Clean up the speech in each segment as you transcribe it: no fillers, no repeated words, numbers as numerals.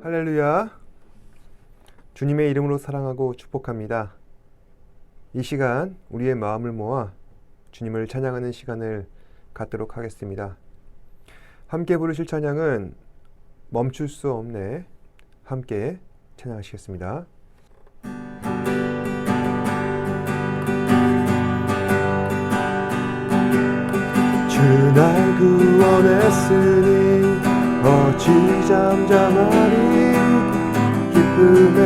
할렐루야. 주님의 이름으로 사랑하고 축복합니다. 이 시간 우리의 마음을 모아 주님을 찬양하는 시간을 갖도록 하겠습니다. 함께 부르실 찬양은 멈출 수 없네. 함께 찬양하시겠습니다. 주 날 구원했으니 어찌 잠잠하리. 기쁨의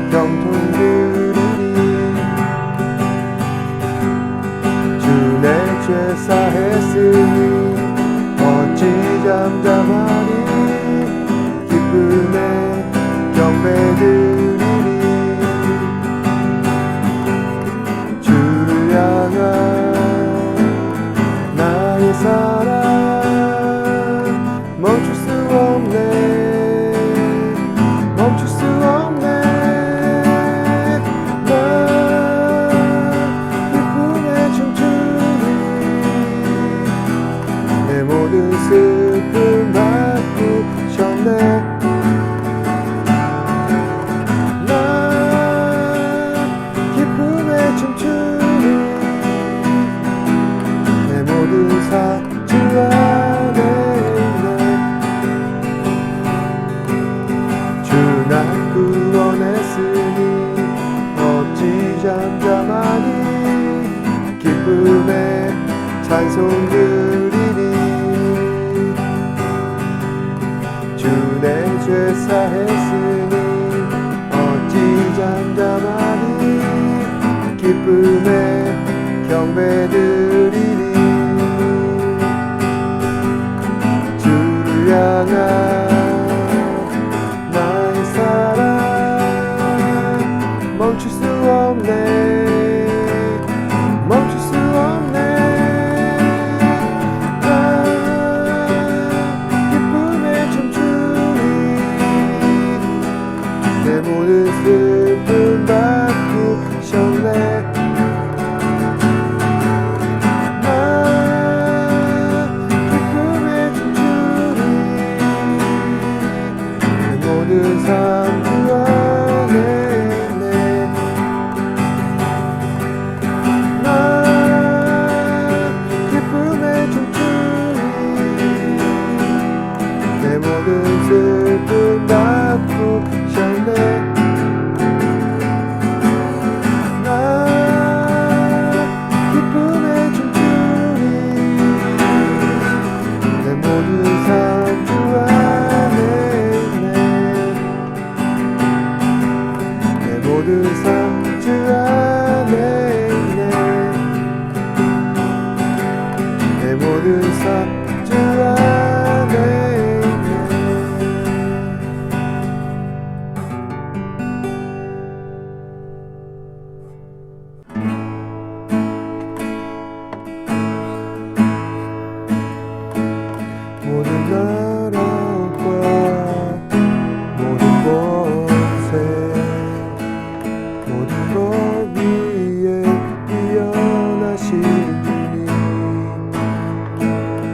경통 드리리. 주 내 죄 사했으니 어찌 잠잠하리. 기쁨의 경배 드리리. 주를 향한 나의 사랑 멈출 수 없네. 멈출 수 없네. 나 기쁨에 춤추리. 내 모든 슬픔 바꾸셨네. 나 기쁨에 춤추리. 내 모든 사 주 안에 있네. 주 날 구원했으니 어찌 잠잠하니. 기쁨에 찬송 드리니. 주 내 죄 사했으니 어찌 잠잠하니. 기쁨에 경배 드리니. 향한 나의 사랑 멈출 수 없네. 멈출 수 없네. 나 기쁨에 춤추리. 내 모든 슬픔 바꾸셨네. 모든 삶 주 안에 있네. 나 기쁨에 춤추리. 내 모든 슬픔 바꾸셨네. 나 기쁨에 춤추리. 내 모든 삶 주 안에 모든 삶 주 안에 있네. 내 모든 삶 주 안에 있네. 모든 나라과 모든 곳에 모든 것 위에 뛰어나신 주님.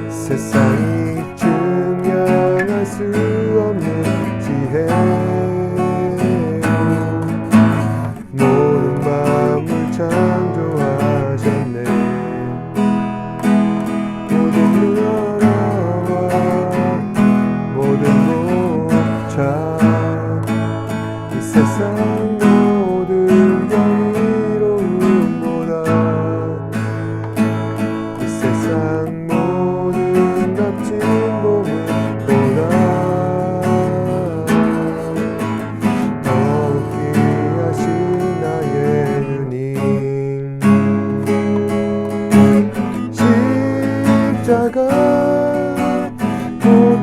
세상이 증명할 수 없는 지혜. 모든 마음을 창조하셨네. 모든 나라와 모든 목자 이 세상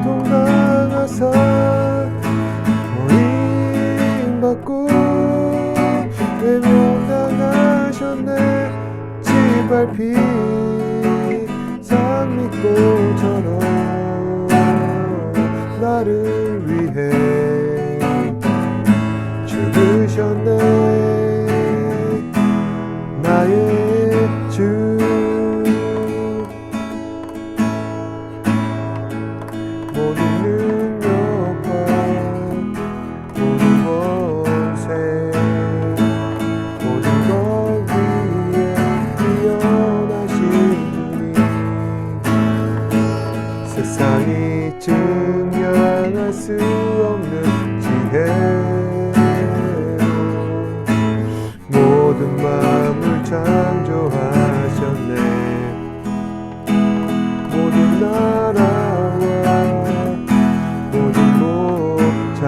고통당하사 버림받고 외면당하셨네. 짓밟힌 장미꽃처럼 나를 위해 죽으셨네. 나의 주 모든 능력과 세상이 증명할 수 없는 지혜로 모든 만물 창조하셨네. 모든 나라와 모든 목자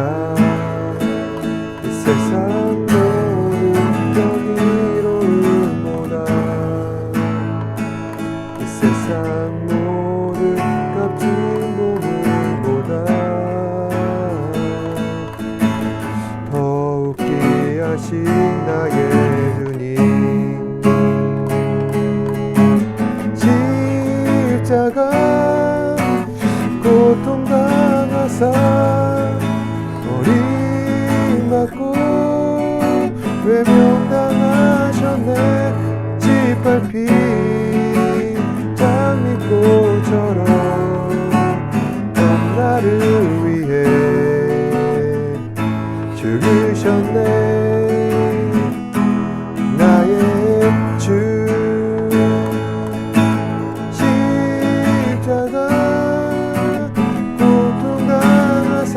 이 세상 모든 경이로움보다 이 세상 모든 값진 보물보다 더욱 귀하신 나의 주님. 십자가 고통당하사 버림받고 외면당하셨네. 짓밟힌 장미꽃처럼 나를 위해 죽으셨네. 나의 주 십자가 고통당하사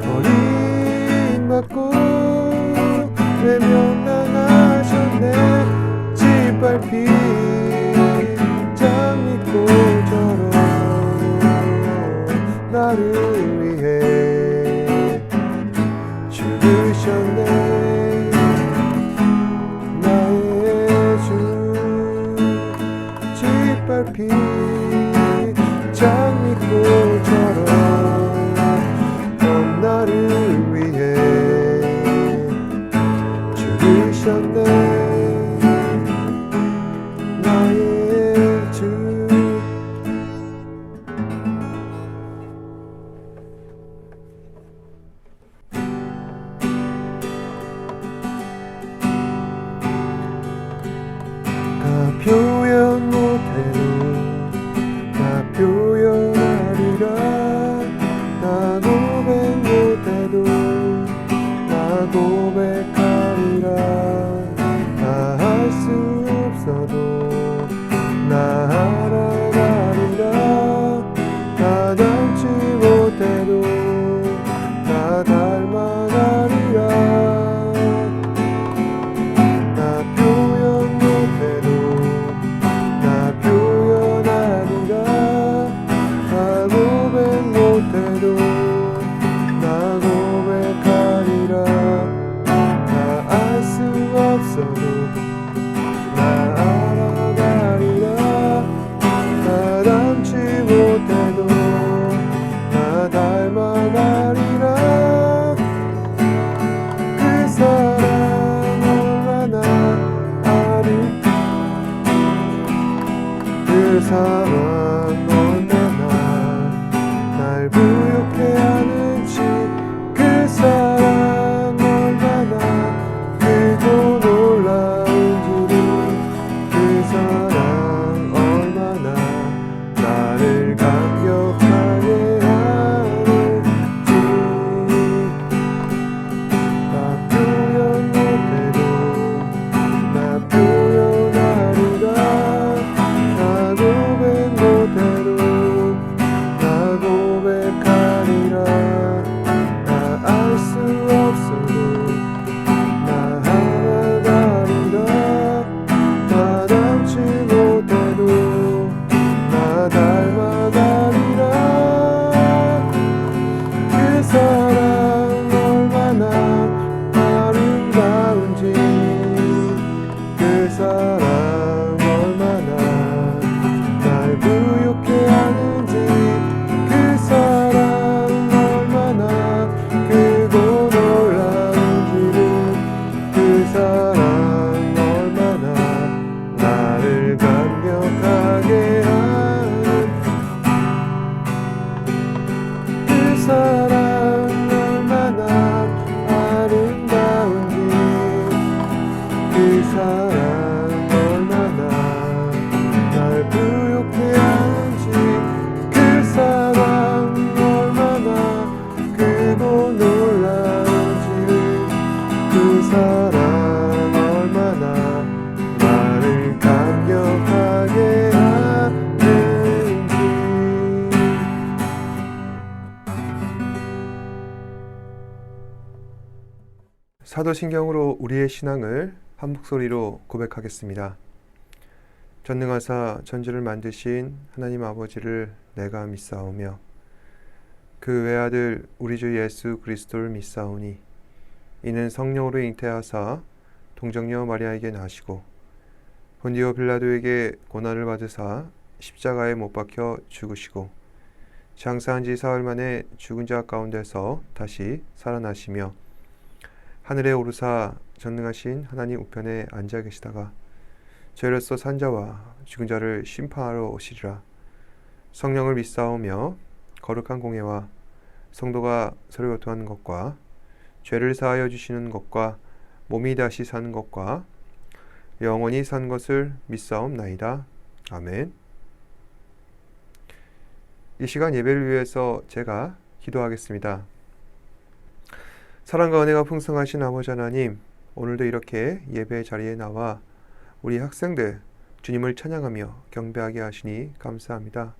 버림받고 외면당하셨네. 짓밟힌 장미꽃처럼 나를 위해 죽으셨네. 나의 주 짓밟힌 장미꽃처럼 나를 위해 죽으셨네. 나의 주 사도신경으로 우리의 신앙을 한 목소리로 고백하겠습니다. 전능하사 천지를 만드신 하나님 아버지를 내가 믿사오며 그 외아들 우리 주 예수 그리스도를 믿사오니 이는 성령으로 잉태하사 동정녀 마리아에게 나시고 본디오 빌라도에게 고난을 받으사 십자가에 못 박혀 죽으시고 장사한 지 사흘 만에 죽은 자 가운데서 다시 살아나시며 하늘에 오르사 전능하신 하나님 우편에 앉아 계시다가 죄로서 산 자와 죽은 자를 심판하러 오시리라. 성령을 믿사오며 거룩한 공예와 성도가 서로 교통하는 것과 죄를 사하여 주시는 것과 몸이 다시 사는 것과 영원히 산 것을 믿사옵나이다. 아멘. 이 시간 예배를 위해서 제가 기도하겠습니다. 사랑과 은혜가 풍성하신 아버지 하나님, 오늘도 이렇게 예배 자리에 나와 우리 학생들 주님을 찬양하며 경배하게 하시니 감사합니다.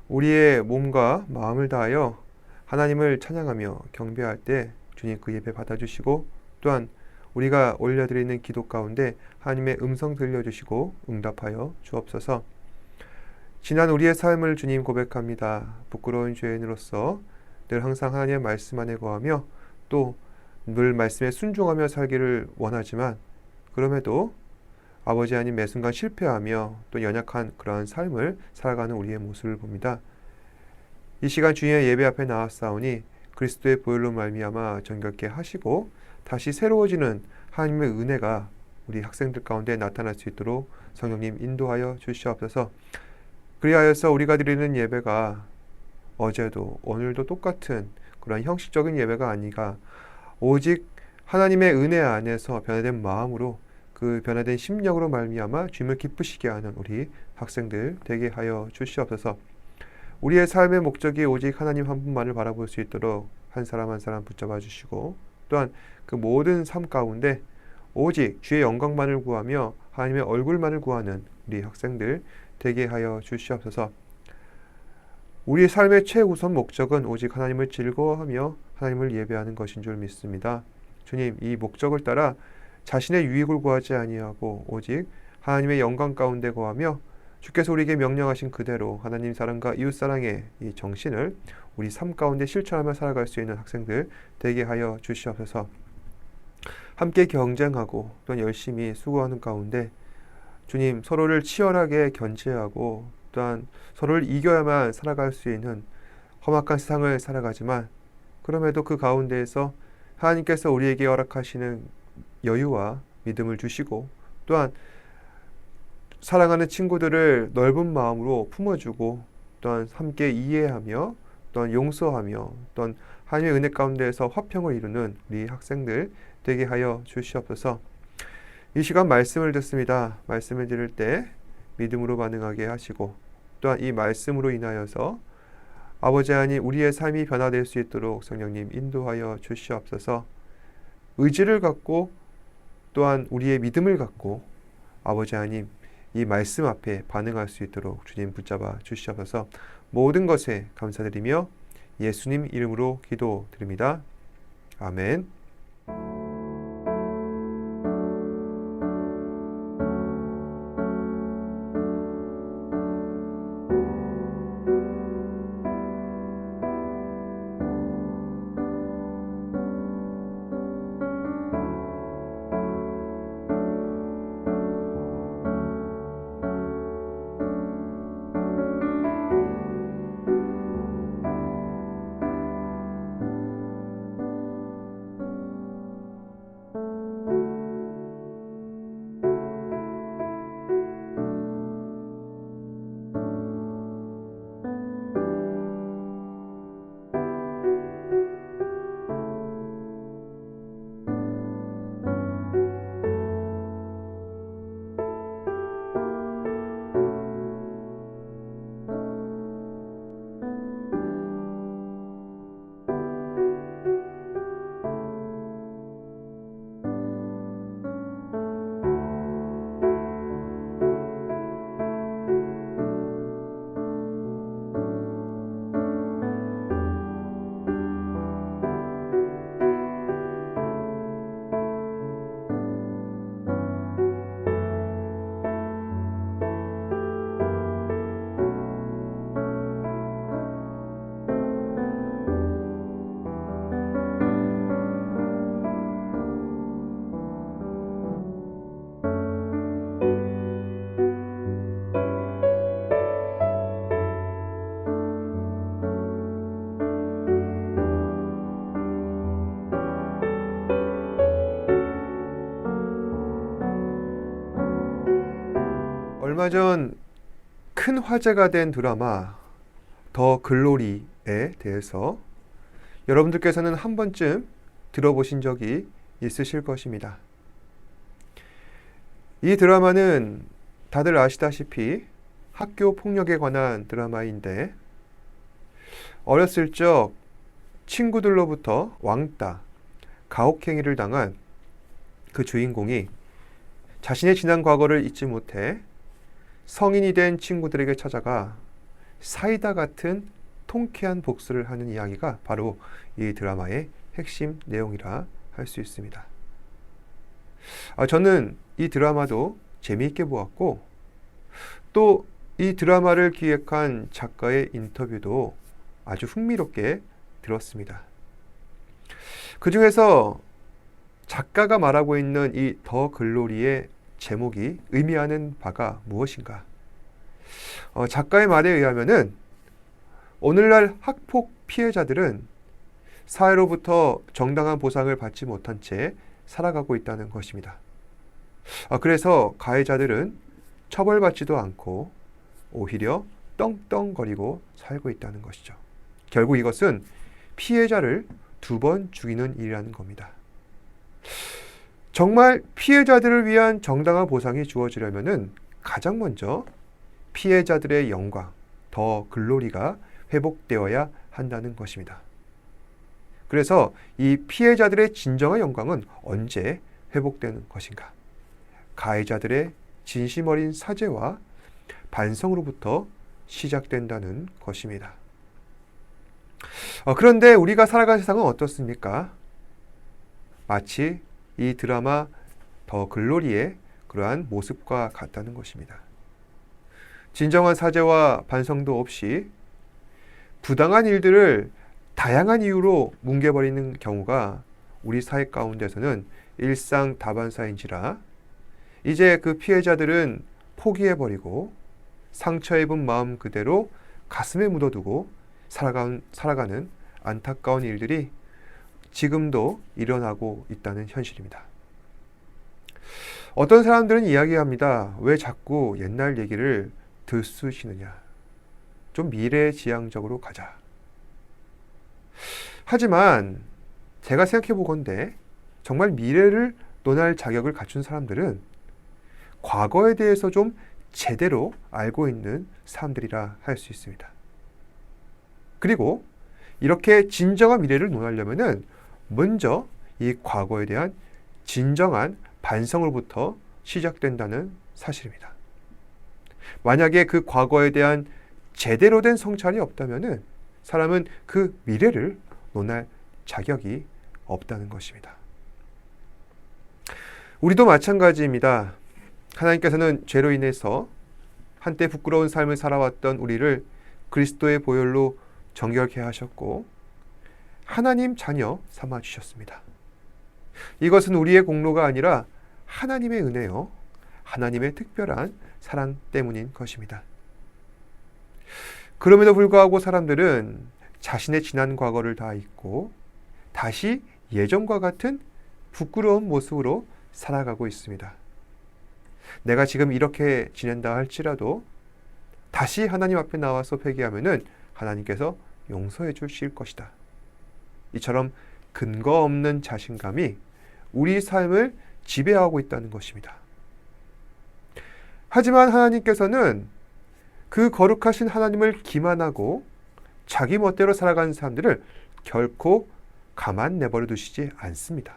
우리의 몸과 마음을 다하여 하나님을 찬양하며 경배할 때 주님 그 예배 받아주시고 또한 우리가 올려드리는 기도 가운데 하나님의 음성 들려주시고 응답하여 주옵소서. 지난 우리의 삶을 주님 고백합니다. 부끄러운 죄인으로서 늘 항상 하나님의 말씀 안에 거하며 또 늘 말씀에 순종하며 살기를 원하지만 그럼에도 아버지 하나님 매 순간 실패하며 또 연약한 그러한 삶을 살아가는 우리의 모습을 봅니다. 이 시간 주님의 예배 앞에 나왔사오니 그리스도의 보혈로 말미암아 정결케 하시고 다시 새로워지는 하나님의 은혜가 우리 학생들 가운데 나타날 수 있도록 성령님 인도하여 주시옵소서. 그리하여서 우리가 드리는 예배가 어제도 오늘도 똑같은 그런 형식적인 예배가 아니라 오직 하나님의 은혜 안에서 변화된 마음으로 그 변화된 심령으로 말미암아 주님을 기쁘시게 하는 우리 학생들 되게 하여 주시옵소서. 우리의 삶의 목적이 오직 하나님 한 분만을 바라볼 수 있도록 한 사람 한 사람 붙잡아 주시고 또한 그 모든 삶 가운데 오직 주의 영광만을 구하며 하나님의 얼굴만을 구하는 우리 학생들 되게 하여 주시옵소서. 우리의 삶의 최우선 목적은 오직 하나님을 즐거워하며 하나님을 예배하는 것인 줄 믿습니다. 주님, 이 목적을 따라 자신의 유익을 구하지 아니하고 오직 하나님의 영광 가운데 거하며 주께서 우리에게 명령하신 그대로 하나님 사랑과 이웃 사랑의 이 정신을 우리 삶 가운데 실천하며 살아갈 수 있는 학생들 되게 하여 주시옵소서. 함께 경쟁하고 또 열심히 수고하는 가운데 주님 서로를 치열하게 견제하고 또한 서로를 이겨야만 살아갈 수 있는 험악한 세상을 살아가지만 그럼에도 그 가운데에서 하나님께서 우리에게 허락하시는 여유와 믿음을 주시고 또한 사랑하는 친구들을 넓은 마음으로 품어주고 또한 함께 이해하며 또한 용서하며 또한 하나님의 은혜 가운데에서 화평을 이루는 우리 학생들 되게 하여 주시옵소서. 이 시간 말씀을 듣습니다. 말씀을 들을 때 믿음으로 반응하게 하시고 또한 이 말씀으로 인하여서 아버지 하나님 우리의 삶이 변화될 수 있도록 성령님 인도하여 주시옵소서. 의지를 갖고 또한 우리의 믿음을 갖고 아버지 하나님 이 말씀 앞에 반응할 수 있도록 주님 붙잡아 주시옵소서. 모든 것에 감사드리며 예수님 이름으로 기도드립니다. 아멘. 얼마 전 큰 화제가 된 드라마 더 글로리에 대해서 여러분들께서는 한 번쯤 들어보신 적이 있으실 것입니다. 이 드라마는 다들 아시다시피 학교 폭력에 관한 드라마인데, 어렸을 적 친구들로부터 왕따, 가혹행위를 당한 그 주인공이 자신의 지난 과거를 잊지 못해 성인이 된 친구들에게 찾아가 사이다 같은 통쾌한 복수를 하는 이야기가 바로 이 드라마의 핵심 내용이라 할 수 있습니다. 저는 이 드라마도 재미있게 보았고, 또 이 드라마를 기획한 작가의 인터뷰도 아주 흥미롭게 들었습니다. 그 중에서 작가가 말하고 있는 이 더 글로리의 제목이 의미하는 바가 무엇인가? 작가의 말에 의하면은 오늘날 학폭 피해자들은 사회로부터 정당한 보상을 받지 못한 채 살아가고 있다는 것입니다. 그래서 가해자들은 처벌받지도 않고 오히려 떵떵거리고 살고 있다는 것이죠. 결국 이것은 피해자를 2번 죽이는 일이라는 겁니다. 정말 피해자들을 위한 정당한 보상이 주어지려면은 가장 먼저 피해자들의 영광, 더 글로리가 회복되어야 한다는 것입니다. 그래서 이 피해자들의 진정한 영광은 언제 회복되는 것인가? 가해자들의 진심 어린 사죄와 반성으로부터 시작된다는 것입니다. 그런데 우리가 살아가는 세상은 어떻습니까? 마치 이 드라마 더 글로리의 그러한 모습과 같다는 것입니다. 진정한 사죄와 반성도 없이 부당한 일들을 다양한 이유로 뭉개버리는 경우가 우리 사회 가운데서는 일상 다반사인지라 이제 그 피해자들은 포기해버리고 상처 입은 마음 그대로 가슴에 묻어두고 살아가는 안타까운 일들이 지금도 일어나고 있다는 현실입니다. 어떤 사람들은 이야기합니다. 왜 자꾸 옛날 얘기를 들쑤시느냐. 좀 미래지향적으로 가자. 하지만 제가 생각해 보건대 정말 미래를 논할 자격을 갖춘 사람들은 과거에 대해서 좀 제대로 알고 있는 사람들이라 할 수 있습니다. 그리고 이렇게 진정한 미래를 논하려면은 먼저 이 과거에 대한 진정한 반성으로부터 시작된다는 사실입니다. 만약에 그 과거에 대한 제대로 된 성찰이 없다면은 사람은 그 미래를 논할 자격이 없다는 것입니다. 우리도 마찬가지입니다. 하나님께서는 죄로 인해서 한때 부끄러운 삶을 살아왔던 우리를 그리스도의 보혈로 정결케 하셨고 하나님 자녀 삼아 주셨습니다. 이것은 우리의 공로가 아니라 하나님의 은혜요, 하나님의 특별한 사랑 때문인 것입니다. 그럼에도 불구하고 사람들은 자신의 지난 과거를 다 잊고 다시 예전과 같은 부끄러운 모습으로 살아가고 있습니다. 내가 지금 이렇게 지낸다 할지라도 다시 하나님 앞에 나와서 회개하면은 하나님께서 용서해 주실 것이다. 이처럼 근거 없는 자신감이 우리 삶을 지배하고 있다는 것입니다. 하지만 하나님께서는 그 거룩하신 하나님을 기만하고 자기 멋대로 살아가는 사람들을 결코 가만 내버려 두시지 않습니다.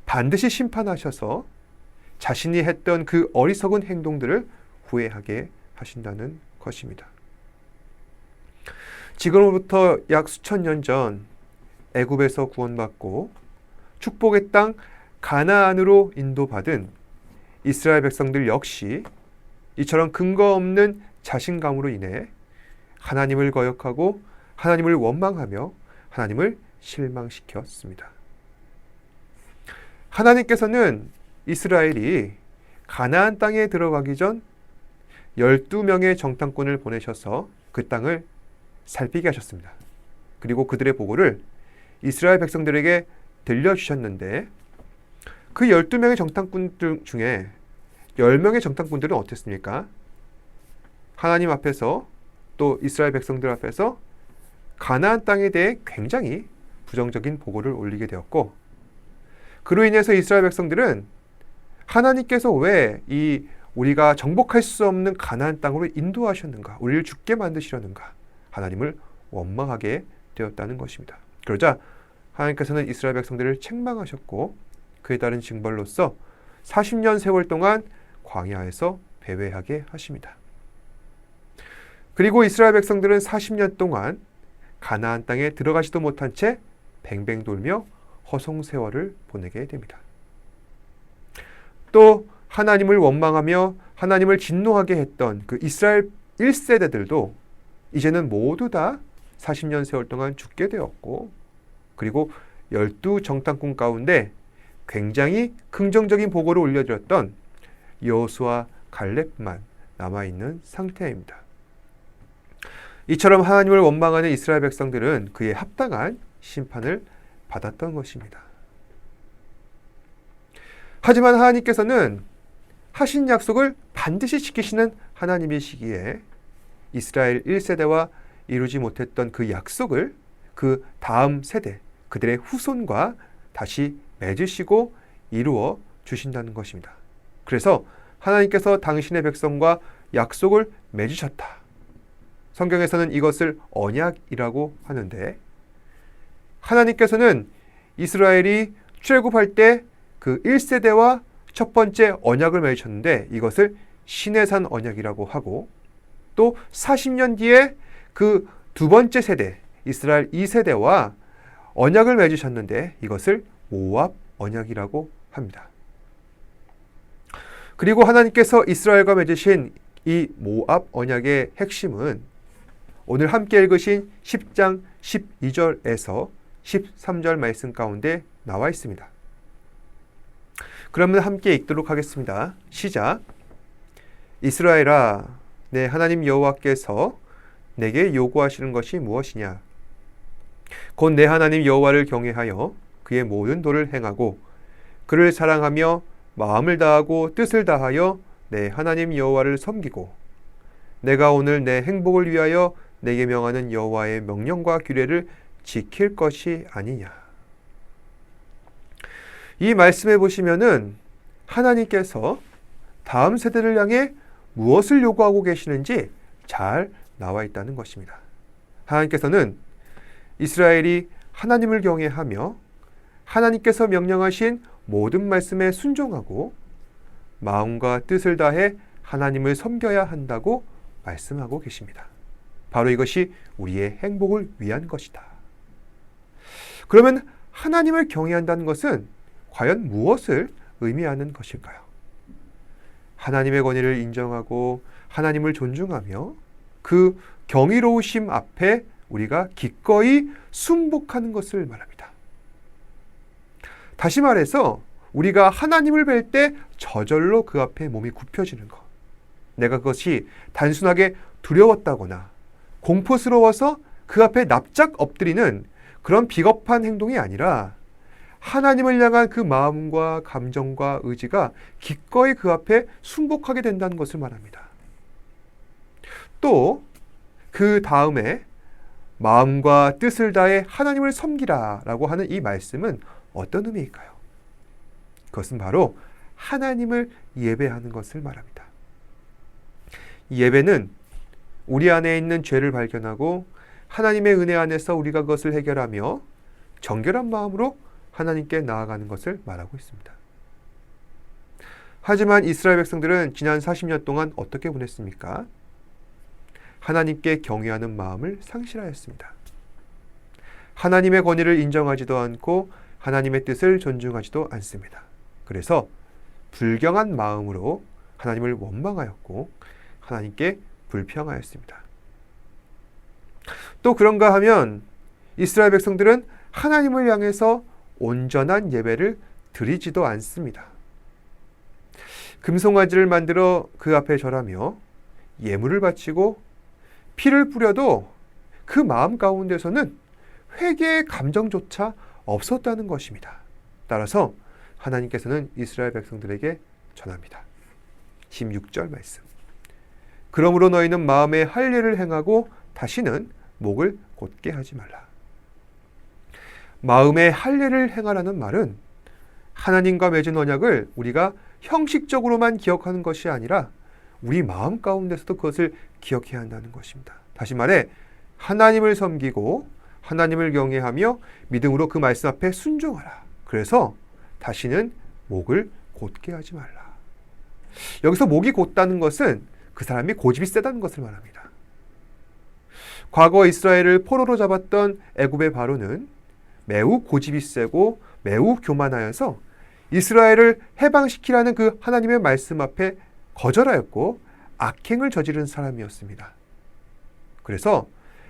반드시 심판하셔서 자신이 했던 그 어리석은 행동들을 후회하게 하신다는 것입니다. 지금으로부터 약 수천 년 전 애굽에서 구원받고 축복의 땅 가나안으로 인도받은 이스라엘 백성들 역시 이처럼 근거 없는 자신감으로 인해 하나님을 거역하고 하나님을 원망하며 하나님을 실망시켰습니다. 하나님께서는 이스라엘이 가나안 땅에 들어가기 전 12명의 정탐꾼을 보내셔서 그 땅을 살피게 하셨습니다. 그리고 그들의 보고를 이스라엘 백성들에게 들려주셨는데 그 12명의 정탐꾼들 중에 10명의 정탐꾼들은 어땠습니까? 하나님 앞에서 또 이스라엘 백성들 앞에서 가나안 땅에 대해 굉장히 부정적인 보고를 올리게 되었고, 그로 인해서 이스라엘 백성들은 하나님께서 왜 이 우리가 정복할 수 없는 가나안 땅으로 인도하셨는가, 우리를 죽게 만드시려는가, 하나님을 원망하게 되었다는 것입니다. 그러자 하나님께서는 이스라엘 백성들을 책망하셨고, 그에 따른 징벌로서 40년 세월 동안 광야에서 배회하게 하십니다. 그리고 이스라엘 백성들은 40년 동안 가나안 땅에 들어가지도 못한 채 뱅뱅 돌며 허송세월을 보내게 됩니다. 또 하나님을 원망하며 하나님을 진노하게 했던 그 이스라엘 1세대들도 이제는 모두 다 40년 세월 동안 죽게 되었고, 그리고 12 정탐꾼 가운데 굉장히 긍정적인 보고를 올려드렸던 여호수아 갈렙만 남아있는 상태입니다. 이처럼 하나님을 원망하는 이스라엘 백성들은 그에 합당한 심판을 받았던 것입니다. 하지만 하나님께서는 하신 약속을 반드시 지키시는 하나님이시기에 이스라엘 1세대와 이루지 못했던 그 약속을 그 다음 세대, 그들의 후손과 다시 맺으시고 이루어 주신다는 것입니다. 그래서 하나님께서 당신의 백성과 약속을 맺으셨다. 성경에서는 이것을 언약이라고 하는데, 하나님께서는 이스라엘이 출애굽할 때 그 1세대와 첫 번째 언약을 맺으셨는데 이것을 시내산 언약이라고 하고, 또 40년 뒤에 그 두 번째 세대 이스라엘 2세대와 언약을 맺으셨는데 이것을 모압 언약이라고 합니다. 그리고 하나님께서 이스라엘과 맺으신 이 모압 언약의 핵심은 오늘 함께 읽으신 10장 12절에서 13절 말씀 가운데 나와 있습니다. 그러면 함께 읽도록 하겠습니다. 시작. 이스라엘아, 내 하나님 여호와께서 내게 요구하시는 것이 무엇이냐? 곧 내 하나님 여호와를 경외하여 그의 모든 도를 행하고 그를 사랑하며 마음을 다하고 뜻을 다하여 내 하나님 여호와를 섬기고 내가 오늘 내 행복을 위하여 내게 명하는 여호와의 명령과 규례를 지킬 것이 아니냐. 이 말씀에 보시면은 하나님께서 다음 세대를 향해 무엇을 요구하고 계시는지 잘 나와 있다는 것입니다. 하나님께서는 이스라엘이 하나님을 경외하며 하나님께서 명령하신 모든 말씀에 순종하고 마음과 뜻을 다해 하나님을 섬겨야 한다고 말씀하고 계십니다. 바로 이것이 우리의 행복을 위한 것이다. 그러면 하나님을 경외한다는 것은 과연 무엇을 의미하는 것일까요? 하나님의 권위를 인정하고 하나님을 존중하며 그 경이로우심 앞에 우리가 기꺼이 순복하는 것을 말합니다. 다시 말해서 우리가 하나님을 뵐 때 저절로 그 앞에 몸이 굽혀지는 것. 내가 그것이 단순하게 두려웠다거나 공포스러워서 그 앞에 납작 엎드리는 그런 비겁한 행동이 아니라 하나님을 향한 그 마음과 감정과 의지가 기꺼이 그 앞에 순복하게 된다는 것을 말합니다. 또 그 다음에 마음과 뜻을 다해 하나님을 섬기라 라고 하는 이 말씀은 어떤 의미일까요? 그것은 바로 하나님을 예배하는 것을 말합니다. 예배는 우리 안에 있는 죄를 발견하고 하나님의 은혜 안에서 우리가 그것을 해결하며 정결한 마음으로 하나님께 나아가는 것을 말하고 있습니다. 하지만 이스라엘 백성들은 지난 40년 동안 어떻게 보냈습니까? 하나님께 경외하는 마음을 상실하였습니다. 하나님의 권위를 인정하지도 않고 하나님의 뜻을 존중하지도 않습니다. 그래서 불경한 마음으로 하나님을 원망하였고 하나님께 불평하였습니다. 또 그런가 하면 이스라엘 백성들은 하나님을 향해서 온전한 예배를 드리지도 않습니다. 금송아지를 만들어 그 앞에 절하며 예물을 바치고 피를 뿌려도 그 마음 가운데서는 회개의 감정조차 없었다는 것입니다. 따라서 하나님께서는 이스라엘 백성들에게 전합니다. 16절 말씀. 그러므로 너희는 마음에 할례를 행하고 다시는 목을 곧게 하지 말라. 마음에 할례를 행하라는 말은 하나님과 맺은 언약을 우리가 형식적으로만 기억하는 것이 아니라 우리 마음 가운데서도 그것을 기억해야 한다는 것입니다. 다시 말해 하나님을 섬기고 하나님을 경외하며 믿음으로 그 말씀 앞에 순종하라. 그래서 다시는 목을 곧게 하지 말라. 여기서 목이 곧다는 것은 그 사람이 고집이 세다는 것을 말합니다. 과거 이스라엘을 포로로 잡았던 애굽의 바로는 매우 고집이 세고 매우 교만하여서 이스라엘을 해방시키라는 그 하나님의 말씀 앞에 거절하였고 악행을 저지른 사람이었습니다. 그래서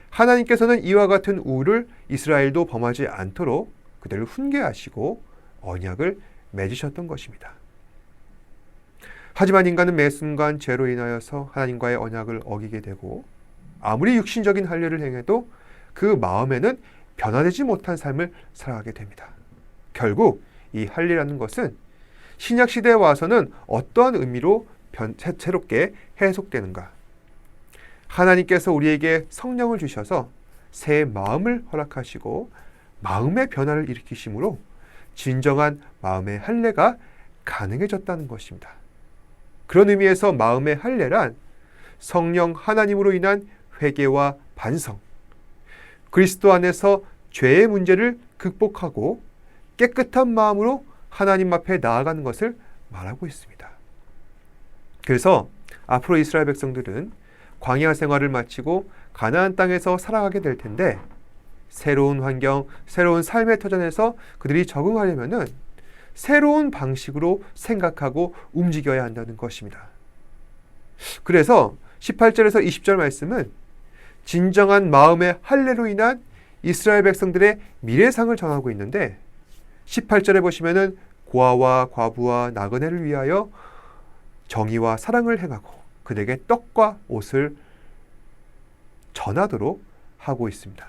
하나님께서는 이와 같은 우를 이스라엘도 범하지 않도록 그들을 훈계하시고 언약을 맺으셨던 것입니다. 하지만 인간은 매 순간 죄로 인하여서 하나님과의 언약을 어기게 되고 아무리 육신적인 할례를 행해도 그 마음에는 변화되지 못한 삶을 살아가게 됩니다. 결국 이 할례라는 것은 신약 시대에 와서는 어떠한 의미로 새롭게 해석되는가? 하나님께서 우리에게 성령을 주셔서 새 마음을 허락하시고 마음의 변화를 일으키심으로 진정한 마음의 할례가 가능해졌다는 것입니다. 그런 의미에서 마음의 할례란 성령 하나님으로 인한 회개와 반성, 그리스도 안에서 죄의 문제를 극복하고 깨끗한 마음으로 하나님 앞에 나아가는 것을 말하고 있습니다. 그래서 앞으로 이스라엘 백성들은 광야 생활을 마치고 가나안 땅에서 살아가게 될 텐데 새로운 환경, 새로운 삶의 터전에서 그들이 적응하려면은 새로운 방식으로 생각하고 움직여야 한다는 것입니다. 그래서 18절에서 20절 말씀은 진정한 마음의 할례로 인한 이스라엘 백성들의 미래상을 전하고 있는데 18절에 보시면은 고아와 과부와 나그네를 위하여 정의와 사랑을 행하고 그들에게 떡과 옷을 전하도록 하고 있습니다.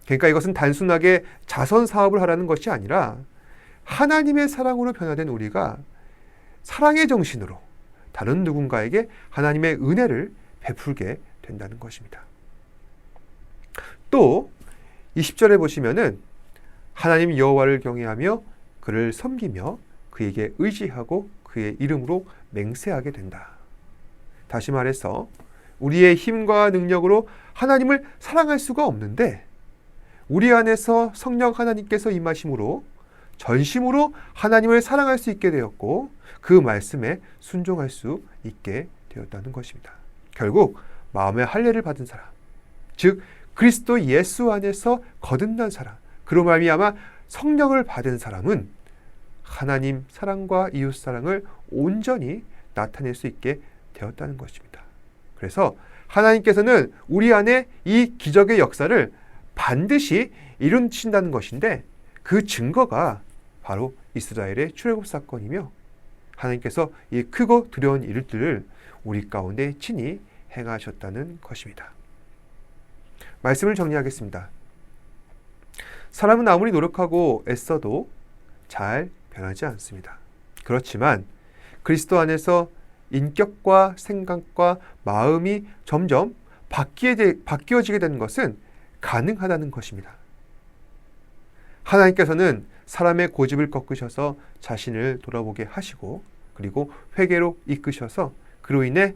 그러니까 이것은 단순하게 자선 사업을 하라는 것이 아니라 하나님의 사랑으로 변화된 우리가 사랑의 정신으로 다른 누군가에게 하나님의 은혜를 베풀게 된다는 것입니다. 또 20절에 보시면은 하나님 여호와를 경외하며 그를 섬기며 그에게 의지하고 그의 이름으로 맹세하게 된다. 다시 말해서 우리의 힘과 능력으로 하나님을 사랑할 수가 없는데 우리 안에서 성령 하나님께서 임하심으로 전심으로 하나님을 사랑할 수 있게 되었고 그 말씀에 순종할 수 있게 되었다는 것입니다. 결국 마음의 할례를 받은 사람, 즉 그리스도 예수 안에서 거듭난 사람, 그로 말미암아 성령을 받은 사람은 하나님 사랑과 이웃 사랑을 온전히 나타낼 수 있게 되었다는 것입니다. 그래서 하나님께서는 우리 안에 이 기적의 역사를 반드시 이루신다는 것인데 그 증거가 바로 이스라엘의 출애굽 사건이며 하나님께서 이 크고 두려운 일들을 우리 가운데 친히 행하셨다는 것입니다. 말씀을 정리하겠습니다. 사람은 아무리 노력하고 애써도 잘 변하지 않습니다. 그렇지만 그리스도 안에서 인격과 생각과 마음이 점점 바뀌어지게 되는 것은 가능하다는 것입니다. 하나님께서는 사람의 고집을 꺾으셔서 자신을 돌아보게 하시고 그리고 회개로 이끄셔서 그로 인해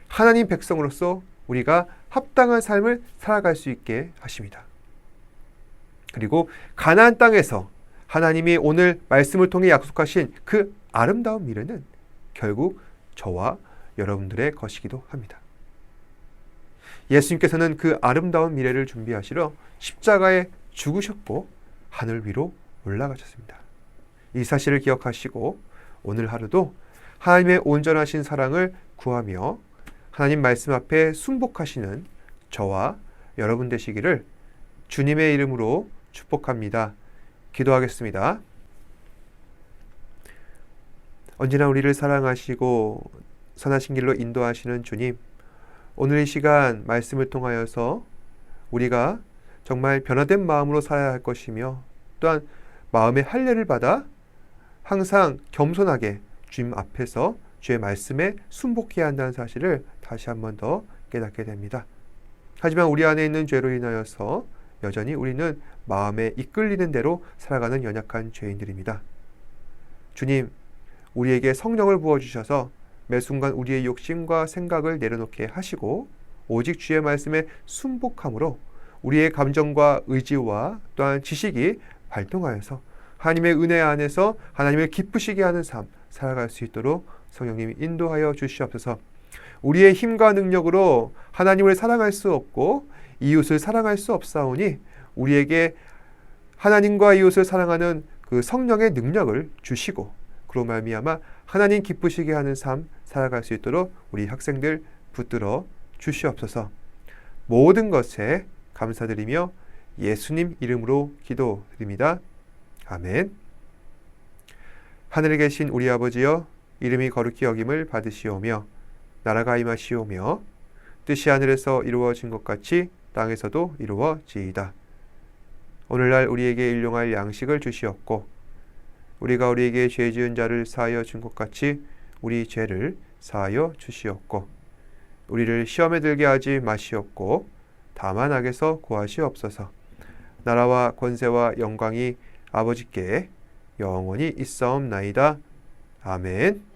하나님 백성으로서 우리가 합당한 삶을 살아갈 수 있게 하십니다. 그리고 가나안 땅에서 하나님이 오늘 말씀을 통해 약속하신 그 아름다운 미래는 결국 저와 여러분들의 것이기도 합니다. 예수님께서는 그 아름다운 미래를 준비하시러 십자가에 죽으셨고 하늘 위로 올라가셨습니다. 이 사실을 기억하시고 오늘 하루도 하나님의 온전하신 사랑을 구하며 하나님 말씀 앞에 순복하시는 저와 여러분 되시기를 주님의 이름으로 축복합니다. 기도하겠습니다. 언제나 우리를 사랑하시고 선하신 길로 인도하시는 주님, 오늘 이 시간 말씀을 통하여서 우리가 정말 변화된 마음으로 살아야 할 것이며 또한 마음의 할례를 받아 항상 겸손하게 주님 앞에서 주의 말씀에 순복해야 한다는 사실을 다시 한 번 더 깨닫게 됩니다. 하지만 우리 안에 있는 죄로 인하여서 여전히 우리는 마음에 이끌리는 대로 살아가는 연약한 죄인들입니다. 주님, 우리에게 성령을 부어주셔서 매 순간 우리의 욕심과 생각을 내려놓게 하시고 오직 주의 말씀에 순복함으로 우리의 감정과 의지와 또한 지식이 발동하여서 하나님의 은혜 안에서 하나님을 기쁘시게 하는 삶 살아갈 수 있도록 성령님이 인도하여 주시옵소서. 우리의 힘과 능력으로 하나님을 사랑할 수 없고 이웃을 사랑할 수 없사오니 우리에게 하나님과 이웃을 사랑하는 그 성령의 능력을 주시고 그로 말미암아 하나님 기쁘시게 하는 삶 살아갈 수 있도록 우리 학생들 붙들어 주시옵소서. 모든 것에 감사드리며 예수님 이름으로 기도드립니다. 아멘. 하늘에 계신 우리 아버지여, 이름이 거룩히 여김을 받으시오며 나라가 임하시오며 뜻이 하늘에서 이루어진 것 같이 땅에서도 이루어지이다. 오늘날 우리에게 일용할 양식을 주시옵고 우리가 우리에게 죄 지은 자를 사하여 준 것 같이 우리 죄를 사하여 주시옵고 우리를 시험에 들게 하지 마시옵고 다만 악에서 구하시옵소서. 나라와 권세와 영광이 아버지께 영원히 있사옵나이다. 아멘.